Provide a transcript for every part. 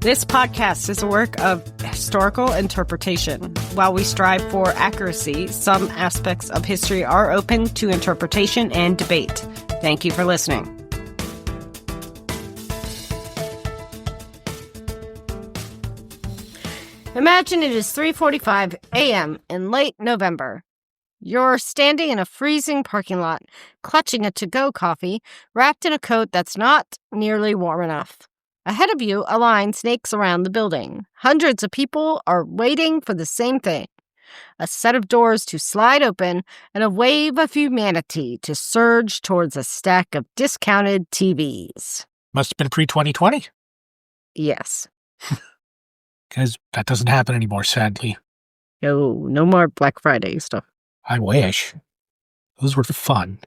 This podcast is a work of historical interpretation. While we strive for accuracy, some aspects of history are open to interpretation and debate. Thank you for listening. Imagine it is 3:45 a.m. in late November. You're standing in a freezing parking lot, clutching a to-go coffee, wrapped in a coat that's not nearly warm enough. Ahead of you, a line snakes around the building. Hundreds of people are waiting for the same thing. A set of doors to slide open and a wave of humanity to surge towards a stack of discounted TVs. Must have been pre-2020. Yes. Because that doesn't happen anymore, sadly. No more Black Friday stuff. I wish. Those were fun.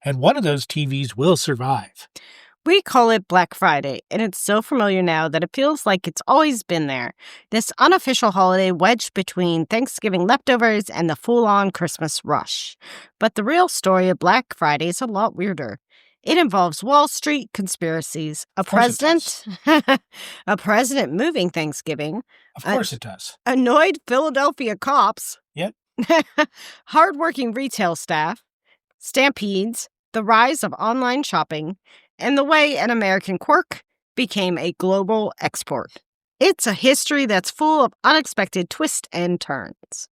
And one of those TVs will survive. We call it Black Friday, and it's so familiar now that it feels like it's always been there. This unofficial holiday wedged between Thanksgiving leftovers and the full-on Christmas rush. But the real story of Black Friday is a lot weirder. It involves Wall Street conspiracies, a president moving Thanksgiving. Of course it does. Annoyed Philadelphia cops. Yep. Hardworking retail staff, stampedes, the rise of online shopping, and the way an American quirk became a global export. It's a history that's full of unexpected twists and turns.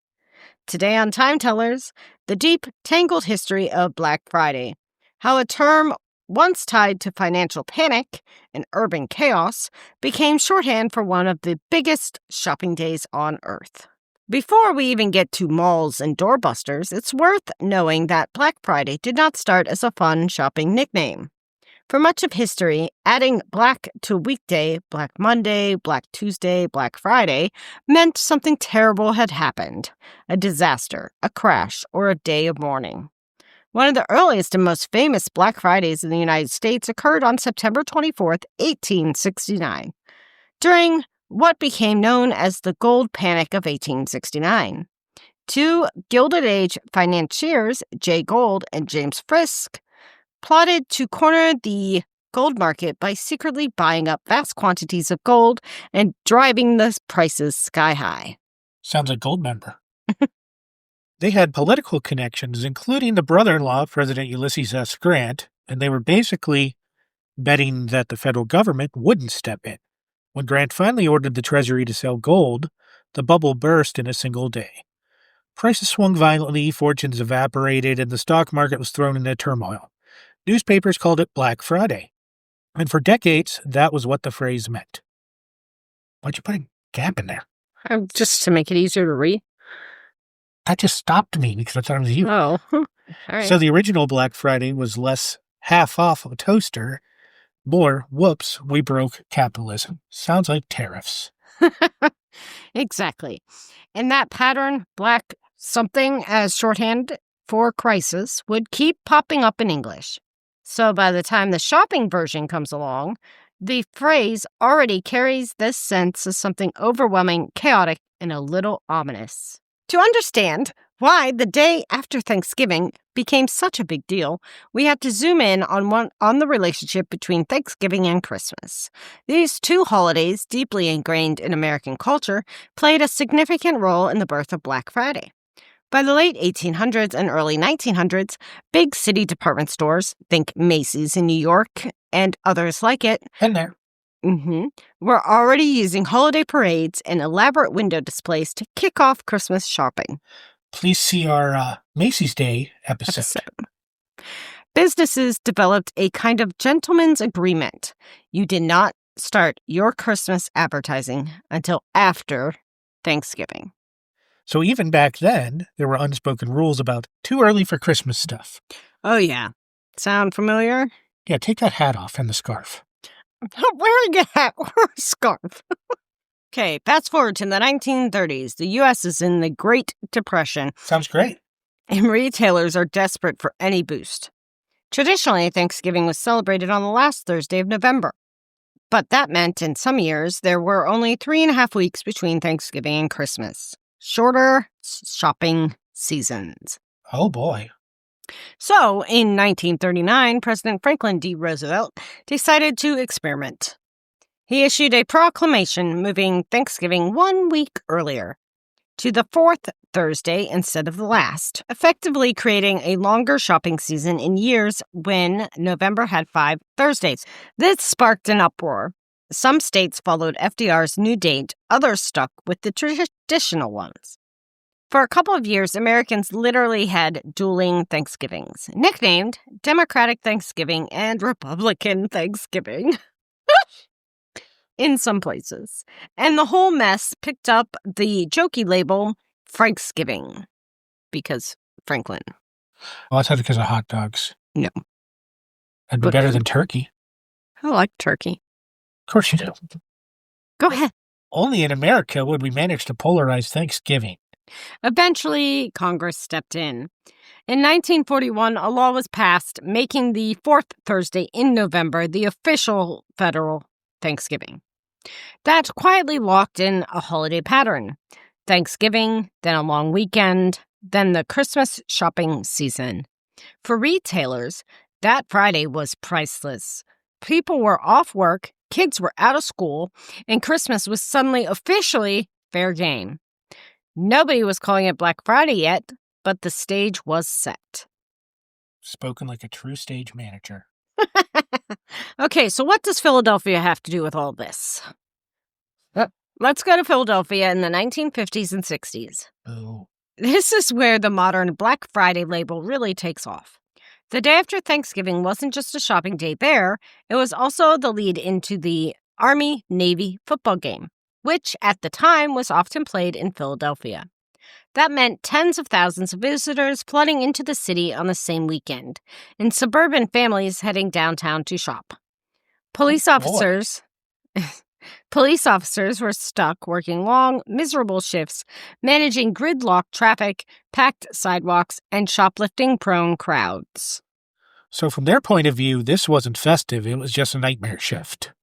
Today on Time Tellers, the deep, tangled history of Black Friday, how a term once tied to financial panic and urban chaos became shorthand for one of the biggest shopping days on Earth. Before we even get to malls and doorbusters, it's worth knowing that Black Friday did not start as a fun shopping nickname. For much of history, adding black to weekday, Black Monday, Black Tuesday, Black Friday, meant something terrible had happened, a disaster, a crash, or a day of mourning. One of the earliest and most famous Black Fridays in the United States occurred on September 24th, 1869, during what became known as the Gold Panic of 1869. Two Gilded Age financiers, Jay Gould and James Frisk, plotted to corner the gold market by secretly buying up vast quantities of gold and driving the prices sky high. Sounds like Goldmember. They had political connections, including the brother-in-law of President Ulysses S. Grant, and they were basically betting that the federal government wouldn't step in. When Grant finally ordered the Treasury to sell gold, the bubble burst in a single day. Prices swung violently, fortunes evaporated, and the stock market was thrown into turmoil. Newspapers called it Black Friday. And for decades, that was what the phrase meant. Why'd you put a gap in there? Just to make it easier to read. That just stopped me because I thought it was you. Oh, all right. So the original Black Friday was less half off a toaster, more, whoops, we broke capitalism. Sounds like tariffs. Exactly. And that pattern, black something as shorthand for crisis, would keep popping up in English. So by the time the shopping version comes along, the phrase already carries this sense of something overwhelming, chaotic, and a little ominous. To understand why the day after Thanksgiving became such a big deal, we have to zoom in on the relationship between Thanksgiving and Christmas. These two holidays, deeply ingrained in American culture, played a significant role in the birth of Black Friday. By the late 1800s and early 1900s, big city department stores, think Macy's in New York and others like it, And there. were already using holiday parades and elaborate window displays to kick off Christmas shopping. Please see our Macy's Day episode. Businesses developed a kind of gentleman's agreement. You did not start your Christmas advertising until after Thanksgiving. So even back then, there were unspoken rules about too early for Christmas stuff. Oh, yeah. Sound familiar? Yeah, take that hat off and the scarf. I'm not wearing a hat or a scarf. Okay, fast forward to the 1930s. The U.S. is in the Great Depression, Sounds great. and retailers are desperate for any boost. Traditionally, Thanksgiving was celebrated on the last Thursday of November. But that meant in some years there were only 3.5 weeks between Thanksgiving and Christmas. Shorter shopping seasons. Oh, boy. So, in 1939, President Franklin D. Roosevelt decided to experiment. He issued a proclamation moving Thanksgiving 1 week earlier to the fourth Thursday instead of the last, effectively creating a longer shopping season in years when November had 5 Thursdays. This sparked an uproar. Some states followed FDR's new date, others stuck with the traditional ones. For a couple of years, Americans literally had dueling Thanksgivings, nicknamed Democratic Thanksgiving and Republican Thanksgiving in some places. And the whole mess picked up the jokey label Franksgiving, because Franklin. Well, I thought because of hot dogs. No. That'd be better than turkey. I like turkey. Of course you do. Go ahead. Only in America would we manage to polarize Thanksgiving. Eventually, Congress stepped in. In 1941, a law was passed making the fourth Thursday in November the official federal Thanksgiving. That quietly locked in a holiday pattern. Thanksgiving, then a long weekend, then the Christmas shopping season. For retailers, that Friday was priceless. People were off work, kids were out of school, and Christmas was suddenly officially fair game. Nobody was calling it Black Friday yet, but the stage was set. Spoken like a true stage manager. Okay, so what does Philadelphia have to do with all this? Let's go to Philadelphia in the 1950s and 60s. Oh. This is where the modern Black Friday label really takes off. The day after Thanksgiving wasn't just a shopping day there, it was also the lead into the Army-Navy football game, which at the time was often played in Philadelphia. That meant tens of thousands of visitors flooding into the city on the same weekend, and suburban families heading downtown to shop. Police officers were stuck working long, miserable shifts, managing gridlocked traffic, packed sidewalks, and shoplifting-prone crowds. So from their point of view, this wasn't festive, it was just a nightmare shift.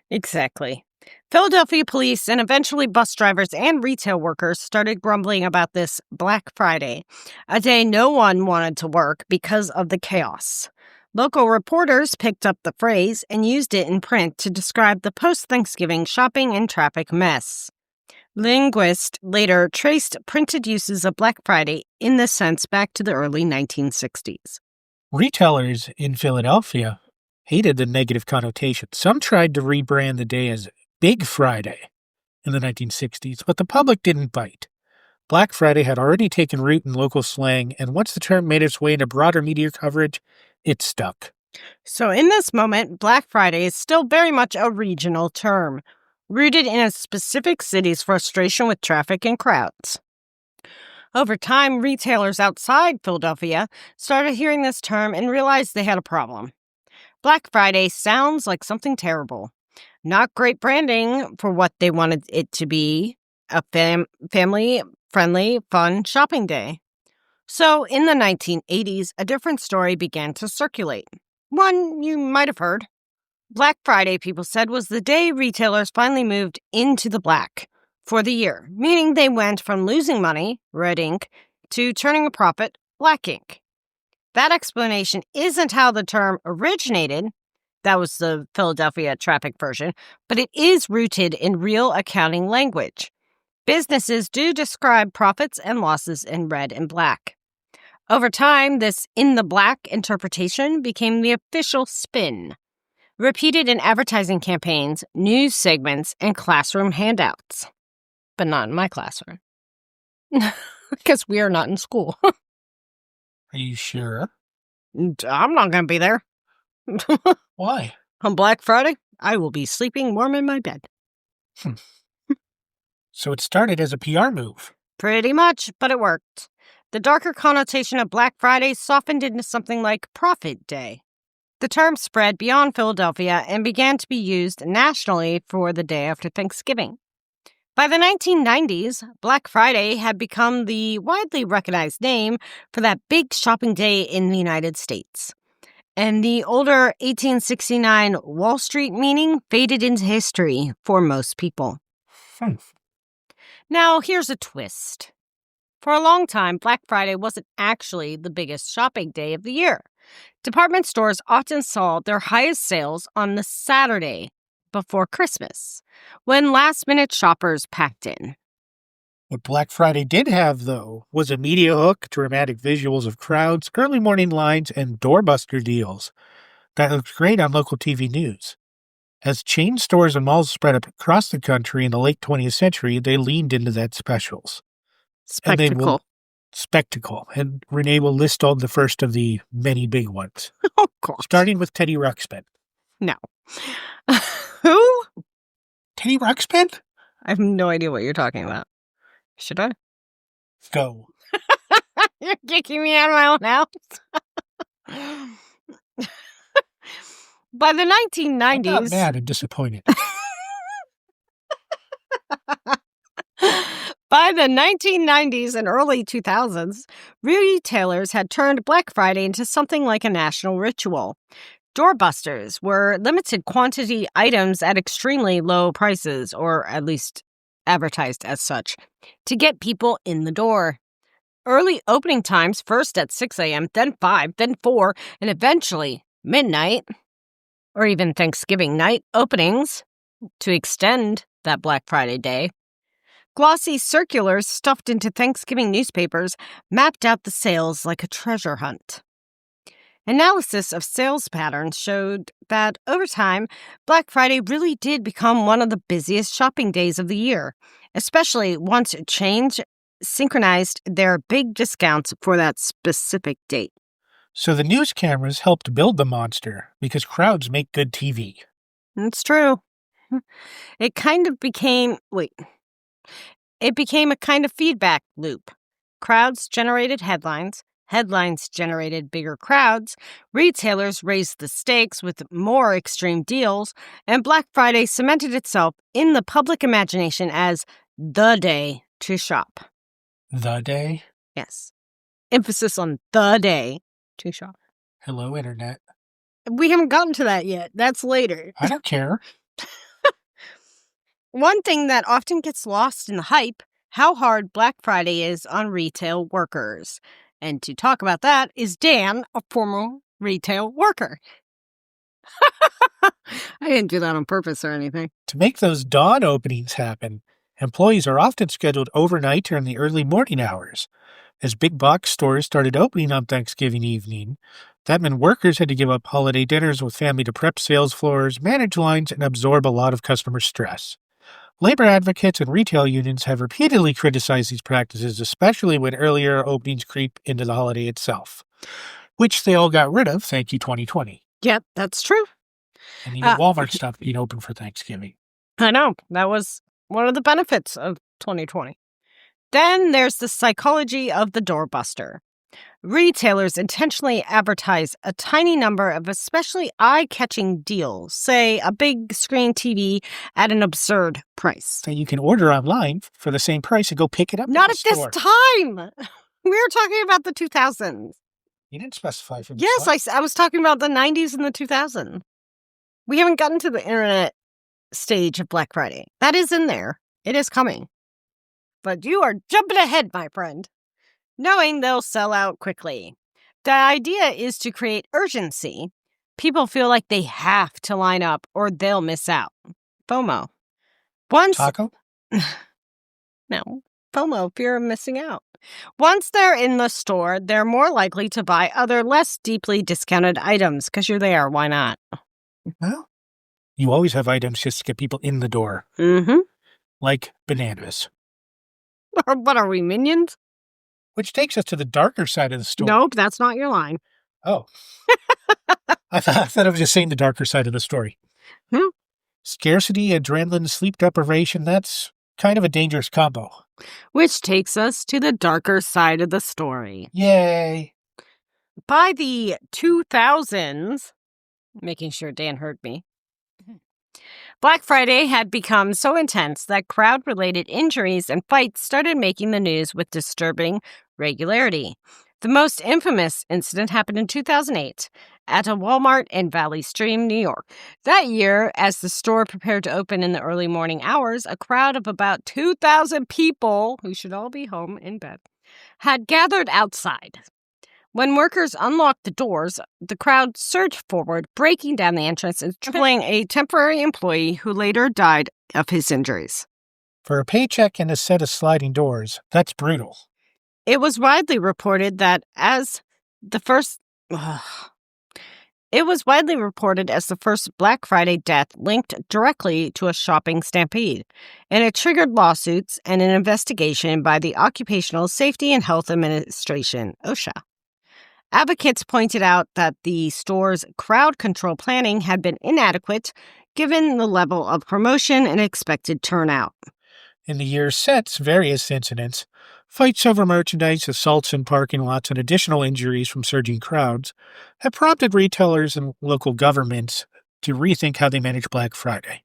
Exactly. Philadelphia police and eventually bus drivers and retail workers started grumbling about this Black Friday, a day no one wanted to work because of the chaos. Local reporters picked up the phrase and used it in print to describe the post-Thanksgiving shopping and traffic mess. Linguists later traced printed uses of Black Friday in this sense back to the early 1960s. Retailers in Philadelphia hated the negative connotation. Some tried to rebrand the day as Big Friday in the 1960s, but the public didn't bite. Black Friday had already taken root in local slang, and once the term made its way into broader media coverage, it stuck. So in this moment, Black Friday is still very much a regional term, rooted in a specific city's frustration with traffic and crowds. Over time, retailers outside Philadelphia started hearing this term and realized they had a problem. Black Friday sounds like something terrible. Not great branding for what they wanted it to be, a family-friendly, fun shopping day. So in the 1980s, a different story began to circulate. One you might have heard. Black Friday, people said, was the day retailers finally moved into the black for the year, meaning they went from losing money, red ink, to turning a profit, black ink. That explanation isn't how the term originated. That was the Philadelphia traffic version, but it is rooted in real accounting language. Businesses do describe profits and losses in red and black. Over time, this in the black interpretation became the official spin, repeated in advertising campaigns, news segments, and classroom handouts. But not in my classroom. Because we are not in school. Are you sure? I'm not going to be there. Why? On Black Friday, I will be sleeping warm in my bed. So it started as a PR move. Pretty much, but it worked. The darker connotation of Black Friday softened into something like Profit Day. The term spread beyond Philadelphia and began to be used nationally for the day after Thanksgiving. By the 1990s, Black Friday had become the widely recognized name for that big shopping day in the United States. And the older 1869 Wall Street meaning faded into history for most people. Now, here's a twist. For a long time, Black Friday wasn't actually the biggest shopping day of the year. Department stores often saw their highest sales on the Saturday before Christmas, when last-minute shoppers packed in. What Black Friday did have, though, was a media hook, dramatic visuals of crowds, early morning lines, and doorbuster deals that looked great on local TV news. As chain stores and malls spread up across the country in the late 20th century, they leaned into that specials. Spectacle. And Renee will list all the first of the many big ones. Oh, God. Starting with Teddy Ruxpin. No. Who? Teddy Ruxpin? I have no idea what you're talking about. Should I? Go. You're kicking me out of my own house. By the 1990s... I'm not mad and disappointed. By the 1990s and early 2000s, retailers had turned Black Friday into something like a national ritual. Doorbusters were limited quantity items at extremely low prices, or at least advertised as such, to get people in the door. Early opening times, first at 6 a.m., then 5, then 4, and eventually midnight, or even Thanksgiving night openings to extend that Black Friday day. Glossy circulars stuffed into Thanksgiving newspapers mapped out the sales like a treasure hunt. Analysis of sales patterns showed that, over time, Black Friday really did become one of the busiest shopping days of the year, especially once chains synchronized their big discounts for that specific date. So the news cameras helped build the monster, because crowds make good TV. It's true. It became a kind of feedback loop. Crowds generated headlines. Headlines generated bigger crowds. Retailers raised the stakes with more extreme deals. And Black Friday cemented itself in the public imagination as the day to shop. The day? Yes. Emphasis on the day to shop. Hello, Internet. We haven't gotten to that yet. That's later. I don't care. One thing that often gets lost in the hype, how hard Black Friday is on retail workers. And to talk about that is Dan, a former retail worker. I didn't do that on purpose or anything. To make those dawn openings happen, employees are often scheduled overnight or in the early morning hours. As big box stores started opening on Thanksgiving evening, that meant workers had to give up holiday dinners with family to prep sales floors, manage lines, and absorb a lot of customer stress. Labor advocates and retail unions have repeatedly criticized these practices, especially when earlier openings creep into the holiday itself, which they all got rid of, thank you 2020. Yep, that's true. And even Walmart stopped being open for Thanksgiving. I know. That was one of the benefits of 2020. Then there's the psychology of the doorbuster. Retailers intentionally advertise a tiny number of especially eye-catching deals, say a big screen TV at an absurd price. So you can order online for the same price and go pick it up Not at the at store. this time! We were talking about the 2000s. You didn't specify for this Yes, one. I was talking about the 90s and the 2000s. We haven't gotten to the internet stage of Black Friday. That is in there. It is coming. But you are jumping ahead, my friend, knowing they'll sell out quickly. The idea is to create urgency. People feel like they have to line up or they'll miss out. FOMO. Taco? No. FOMO, fear of missing out. Once they're in the store, they're more likely to buy other less deeply discounted items because you're there. Why not? Well, you always have items just to get people in the door. Mm-hmm. Like bananas. What are we, minions? Which takes us to the darker side of the story. Nope, that's not your line. Oh. I thought I was just saying the darker side of the story. Scarcity, adrenaline, sleep deprivation, that's kind of a dangerous combo. Which takes us to the darker side of the story. Yay. By the 2000s, making sure Dan heard me, Black Friday had become so intense that crowd-related injuries and fights started making the news with disturbing regularity. The most infamous incident happened in 2008 at a Walmart in Valley Stream, New York. That year, as the store prepared to open in the early morning hours, a crowd of about 2,000 people, who should all be home in bed, had gathered outside. When workers unlocked the doors, the crowd surged forward, breaking down the entrance and trampling a temporary employee who later died of his injuries. For a paycheck and a set of sliding doors, that's brutal. It was widely reported that the first Black Friday death linked directly to a shopping stampede, and it triggered lawsuits and an investigation by the Occupational Safety and Health Administration, OSHA. Advocates pointed out that the store's crowd control planning had been inadequate given the level of promotion and expected turnout. In the years since, various incidents, fights over merchandise, assaults in parking lots, and additional injuries from surging crowds have prompted retailers and local governments to rethink how they manage Black Friday.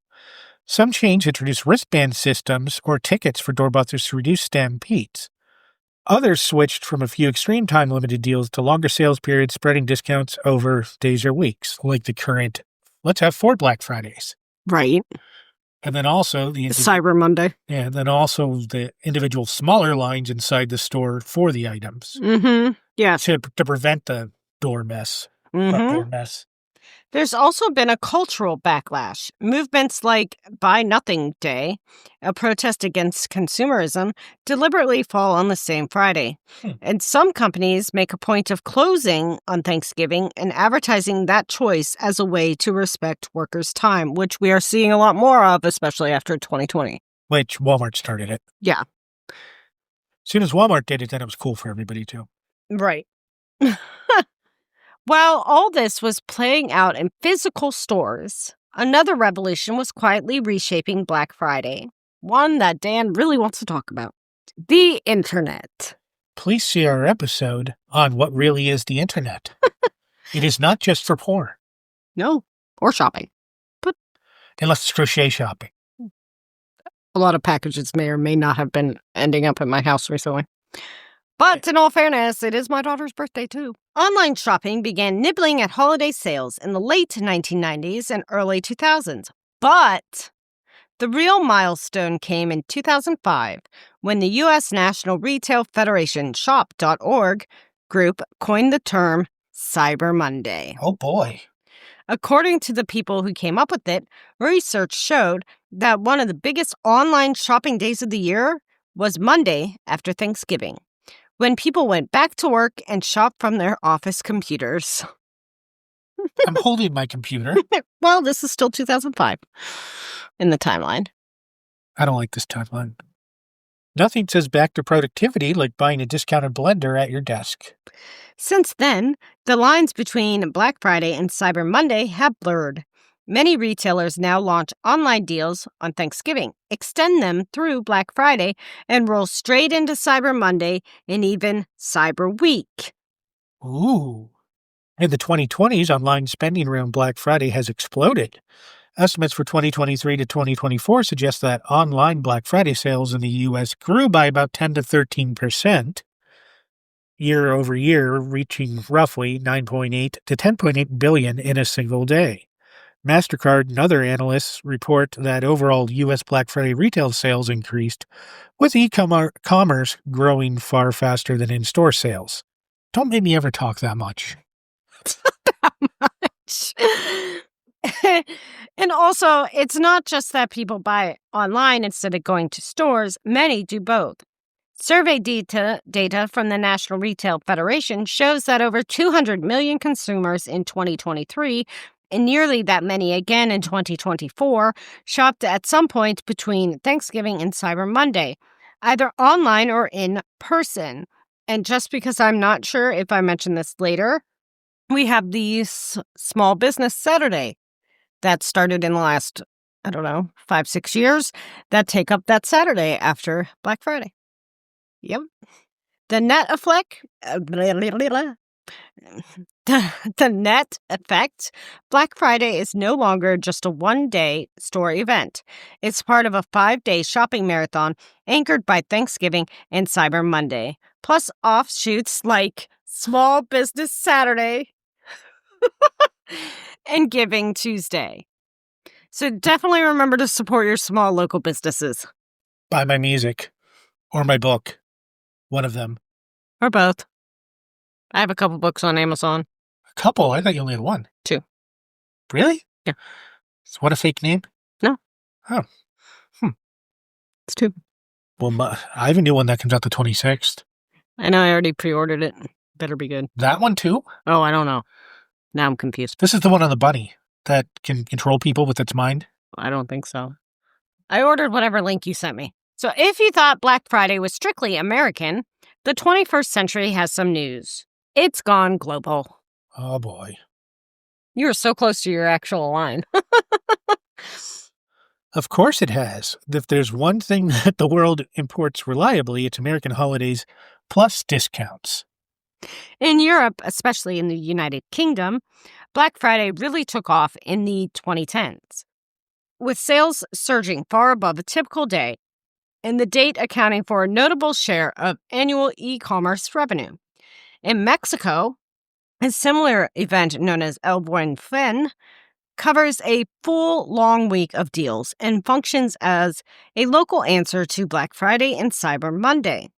Some chains introduced wristband systems or tickets for doorbusters to reduce stampedes. Others switched from a few extreme time-limited deals to longer sales periods, spreading discounts over days or weeks, like the current, let's have 4 Black Fridays. Right. And then also Cyber Monday. Yeah, and then also the individual smaller lines inside the store for the items. Mm-hmm. Yes. To prevent the door mess. Door mess. There's also been a cultural backlash. Movements like Buy Nothing Day, a protest against consumerism, deliberately fall on the same Friday. And some companies make a point of closing on Thanksgiving and advertising that choice as a way to respect workers' time, which we are seeing a lot more of, especially after 2020. Which Walmart started it. Yeah. As soon as Walmart did it, then it was cool for everybody too. Right. While all this was playing out in physical stores, another revolution was quietly reshaping Black Friday, one that Dan really wants to talk about: the internet. Please see our episode on what really is the internet. It is not just for poor. No, or shopping. But unless it's crochet shopping. A lot of packages may or may not have been ending up at my house recently. But in all fairness, it is my daughter's birthday, too. Online shopping began nibbling at holiday sales in the late 1990s and early 2000s. But the real milestone came in 2005 when the U.S. National Retail Federation Shop.org group coined the term Cyber Monday. Oh, boy. According to the people who came up with it, research showed that one of the biggest online shopping days of the year was Monday after Thanksgiving, when people went back to work and shopped from their office computers. I'm holding my computer. Well, this is still 2005 in the timeline. I don't like this timeline. Nothing says back to productivity like buying a discounted blender at your desk. Since then, the lines between Black Friday and Cyber Monday have blurred. Many retailers now launch online deals on Thanksgiving, extend them through Black Friday, and roll straight into Cyber Monday and even Cyber Week. Ooh. In the 2020s, online spending around Black Friday has exploded. Estimates for 2023 to 2024 suggest that online Black Friday sales in the U.S. grew by about 10 to 13% year over year, reaching roughly 9.8 to 10.8 billion in a single day. MasterCard and other analysts report that overall U.S. Black Friday retail sales increased, with e-commerce growing far faster than in-store sales. Don't make me ever talk that much. That much. And also, it's not just that people buy online instead of going to stores. Many do both. Survey data from the National Retail Federation shows that over 200 million consumers in 2023, and nearly that many again in 2024, shopped at some point between Thanksgiving and Cyber Monday, either online or in person. And just because I'm not sure if I mention this later, we have the Small Business Saturday that started in the last, 5-6 years that take up that Saturday after Black Friday. Yep. The net effect, Black Friday is no longer just a one-day store event. It's part of a 5-day shopping marathon anchored by Thanksgiving and Cyber Monday, plus offshoots like Small Business Saturday and Giving Tuesday. So definitely remember to support your small local businesses. Buy my music or my book. One of them. Or both. I have a couple books on Amazon. A couple? I thought you only had one. 2. Really? Yeah. So what a fake name? No. Oh. It's 2. Well, I have a new one that comes out the 26th. I know I already pre-ordered it. Better be good. That one too? Oh, I don't know. Now I'm confused. This is the one on the bunny that can control people with its mind. I don't think so. I ordered whatever link you sent me. So if you thought Black Friday was strictly American, the 21st century has some news. It's gone global. Oh boy. You were so close to your actual line. Of course it has. If there's one thing that the world imports reliably, it's American holidays plus discounts. In Europe, especially in the United Kingdom, Black Friday really took off in the 2010s, with sales surging far above a typical day, and the date accounting for a notable share of annual e-commerce revenue. In Mexico, a similar event known as El Buen Fin covers a full long week of deals and functions as a local answer to Black Friday and Cyber Monday.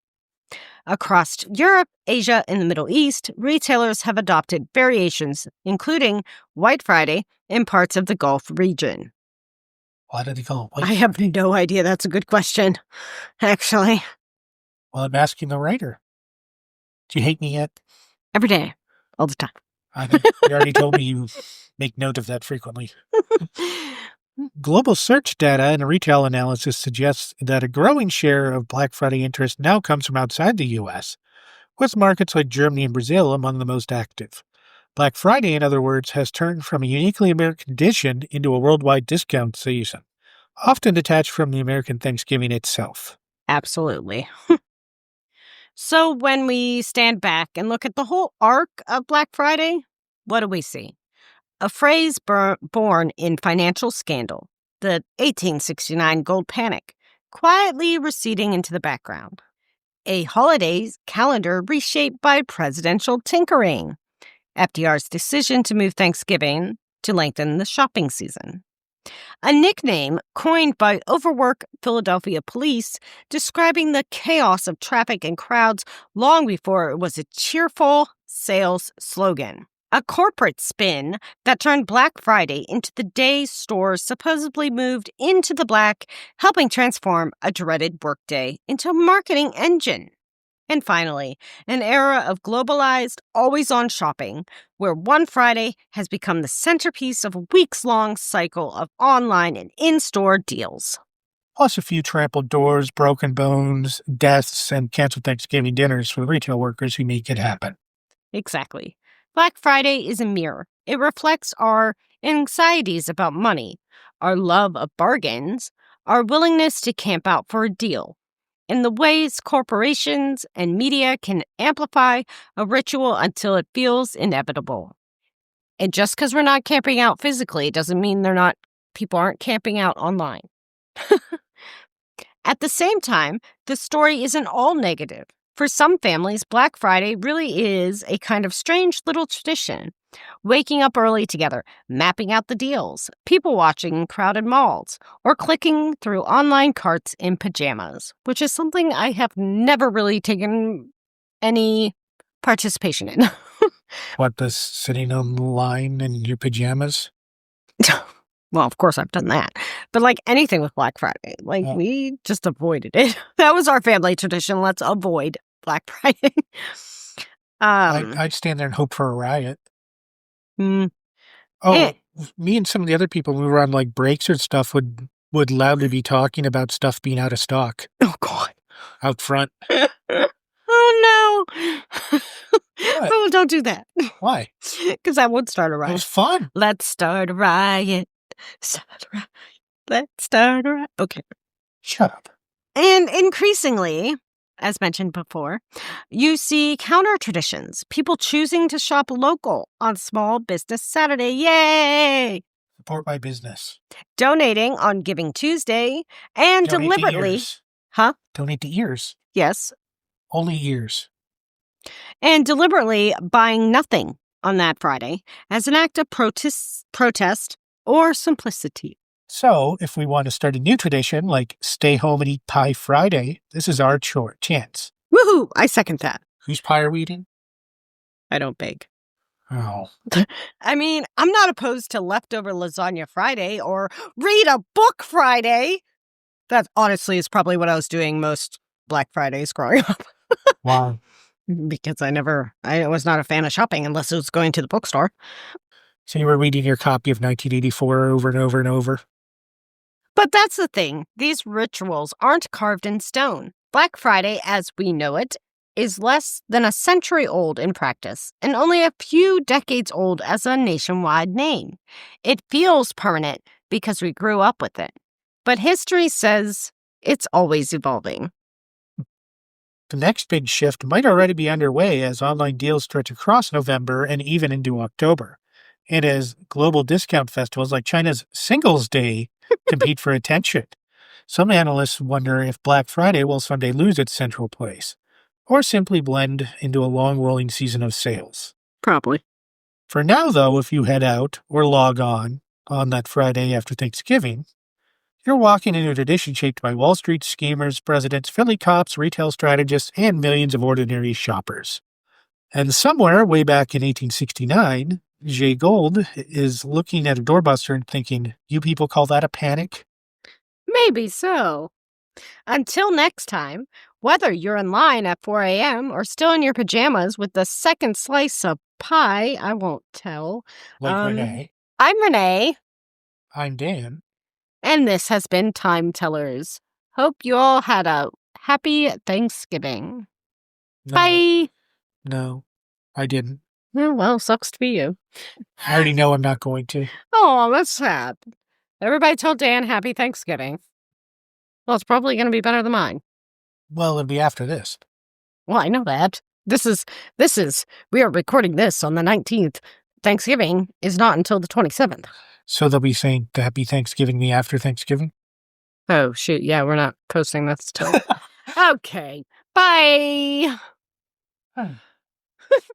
Across Europe, Asia, and the Middle East, retailers have adopted variations, including White Friday in parts of the Gulf region. Why did they call it White I have no idea. That's a good question, actually. Well, I'm asking the writer. Do you hate me yet? Every day, all the time. I think you already told me you make note of that frequently. Global search data and retail analysis suggests that a growing share of Black Friday interest now comes from outside the U.S., with markets like Germany and Brazil among the most active. Black Friday, in other words, has turned from a uniquely American tradition into a worldwide discount season, often detached from the American Thanksgiving itself. Absolutely. So when we stand back and look at the whole arc of Black Friday, what do we see? A phrase born in financial scandal, the 1869 gold panic, quietly receding into the background. A holiday calendar reshaped by presidential tinkering. FDR's decision to move Thanksgiving to lengthen the shopping season. A nickname coined by overworked Philadelphia police describing the chaos of traffic and crowds long before it was a cheerful sales slogan. A corporate spin that turned Black Friday into the day stores supposedly moved into the black, helping transform a dreaded workday into a marketing engine. And finally, an era of globalized, always-on shopping, where one Friday has become the centerpiece of a weeks-long cycle of online and in-store deals. Plus a few trampled doors, broken bones, deaths, and canceled Thanksgiving dinners for the retail workers who make it happen. Exactly. Black Friday is a mirror. It reflects our anxieties about money, our love of bargains, our willingness to camp out for a deal, and the ways corporations and media can amplify a ritual until it feels inevitable. And just because we're not camping out physically doesn't mean people aren't camping out online. At the same time, the story isn't all negative. For some families, Black Friday really is a kind of strange little tradition. Waking up early together, mapping out the deals, people watching in crowded malls, or clicking through online carts in pajamas, which is something I have never really taken any participation in. What, the sitting on the line in your pajamas? Well, of course I've done that. But like anything with Black Friday, we just avoided it. That was our family tradition. Let's avoid Black Friday. I'd stand there and hope for a riot. Mm, Oh, me and some of the other people who were on like breaks or stuff would loudly be talking about stuff being out of stock oh, God. out front. Oh, no. Oh, don't do that. Why? Because I would start a It riot. was fun. Let's start a riot. Let's start a riot. Okay. Shut up. And increasingly, as mentioned before, you see counter traditions, people choosing to shop local on Small Business Saturday. Yay! Support my business. Donating on Giving Tuesday and Donate to deliberately. ears. Huh? Donate to ears. Yes. Only ears. And deliberately buying nothing on that Friday as an act of protest or simplicity. So, if we want to start a new tradition like stay home and eat pie Friday, this is our chance. Woohoo! I second that. Whose pie are we eating? I don't bake. Oh. I mean, I'm not opposed to leftover lasagna Friday or read a book Friday. That honestly is probably what I was doing most Black Fridays growing up. Wow. Because I was not a fan of shopping unless it was going to the bookstore. So you were reading your copy of 1984 over and over and over? But that's the thing. These rituals aren't carved in stone. Black Friday, as we know it, is less than a century old in practice and only a few decades old as a nationwide name. It feels permanent because we grew up with it. But history says it's always evolving. The next big shift might already be underway as online deals stretch across November and even into October, and as global discount festivals like China's Singles Day compete for attention. Some analysts wonder if Black Friday will someday lose its central place, or simply blend into a long rolling season of sales. Probably. For now, though, if you head out or log on that Friday after Thanksgiving, you're walking into a tradition shaped by Wall Street schemers, presidents, Philly cops, retail strategists, and millions of ordinary shoppers. And somewhere, way back in 1869, Jay Gould is looking at a doorbuster and thinking, you people call that a panic? Maybe so. Until next time, whether you're in line at 4 a.m. or still in your pajamas with the second slice of pie, I won't tell. Like Renee. I'm Renee. I'm Dan. And this has been Time Tellers. Hope you all had a happy Thanksgiving. No, Bye. No, I didn't. Oh, well, sucks to be you. I already know I'm not going to. Oh, that's sad. Everybody tell Dan happy Thanksgiving. Well, it's probably going to be better than mine. Well, it'll be after this. Well, I know that. We are recording this on the 19th. Thanksgiving is not until the 27th. So they'll be saying Happy Thanksgiving the after Thanksgiving? Oh, shoot. Yeah, we're not posting this till. Okay. Bye.